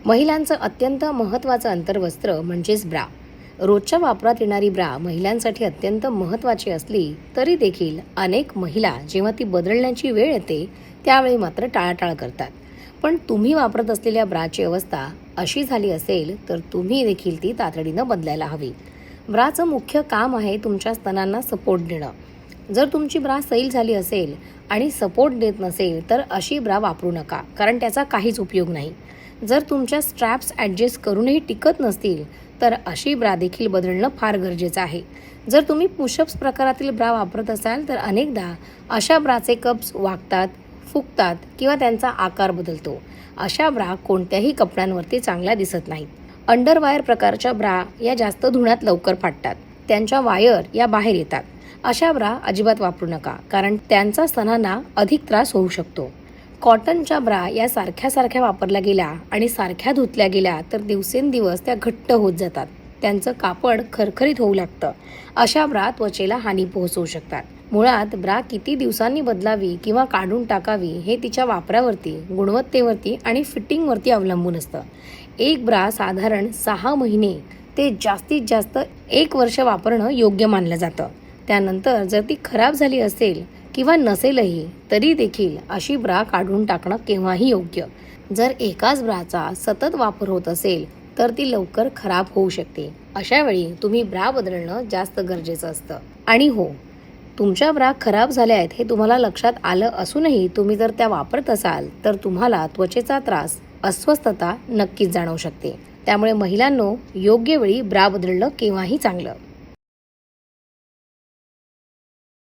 महिलांचं अत्यंत महत्त्वाचं अंतर्वस्त्र म्हणजेच ब्रा. रोजच्या वापरात येणारी ब्रा महिलांसाठी अत्यंत महत्त्वाची असली तरी देखील अनेक महिला जेव्हा ती बदलण्याची वेळ येते त्यावेळी मात्र टाळाटाळ करतात. पण तुम्ही वापरत असलेल्या ब्राची अवस्था अशी झाली असेल तर तुम्ही देखील ती तातडीनं बदलायला हवी. ब्राचं मुख्य काम आहे तुमच्या स्तनांना सपोर्ट देणं. जर तुमची ब्रा सैल झाली असेल आणि सपोर्ट देत नसेल तर अशी ब्रा वापरू नका, कारण त्याचा काहीच उपयोग नाही. जर तुमच्या स्ट्रॅप्स ॲडजस्ट करूनही टिकत नसतील तर अशी ब्रा देखील बदलणं फार गरजेचं आहे. जर तुम्ही पुशअप्स प्रकारातील ब्रा वापरत असाल तर अनेकदा अशा ब्राचे कप्स वागतात, फुगतात किंवा त्यांचा आकार बदलतो. अशा ब्रा कोणत्याही कपड्यांवरती चांगल्या दिसत नाहीत. अंडरवायर प्रकारच्या ब्रा या जास्त धुण्यात लवकर फाटतात. त्यांच्या वायर या बाहेर येतात. अशा ब्रा अजिबात वापरू नका, कारण त्यांचा स्तनांना अधिक त्रास होऊ शकतो. कॉटनच्या ब्रा या सारख्या वापरल्या गेल्या आणि सारख्या धुतल्या गेल्या तर दिवसेंदिवस त्या घट्ट होत जातात. त्यांचं कापड खरखरीत होऊ लागतं. अशा ब्रा त्वचेला हानी पोहोचवू शकतात. मुळात ब्रा किती दिवसांनी बदलावी किंवा काढून टाकावी हे तिच्या वापरावरती, गुणवत्तेवरती आणि फिटिंगवरती अवलंबून असतं. एक ब्रा साधारण 6 महिने ते जास्तीत जास्त 1 वर्ष वापरणं योग्य मानलं जातं. त्यानंतर जर ती खराब झाली असेल किंवा नसेलही तरी देखील अशी ब्रा काढून टाकणं केव्हाही योग्य. जर एकाच ब्राचा सतत वापर होत असेल तर ती लवकर खराब होऊ शकते. अशा वेळी तुम्ही ब्रा बदलणं जास्त गरजेचं असतं. आणि हो, तुमच्या ब्रा खराब झाल्या आहेत हे तुम्हाला लक्षात आलं असूनही तुम्ही जर त्या वापरत असाल तर तुम्हाला त्वचेचा त्रास, अस्वस्थता नक्कीच जाणवू शकते. त्यामुळे महिलांनो, योग्य वेळी ब्रा बदलणं केव्हाही चांगलं.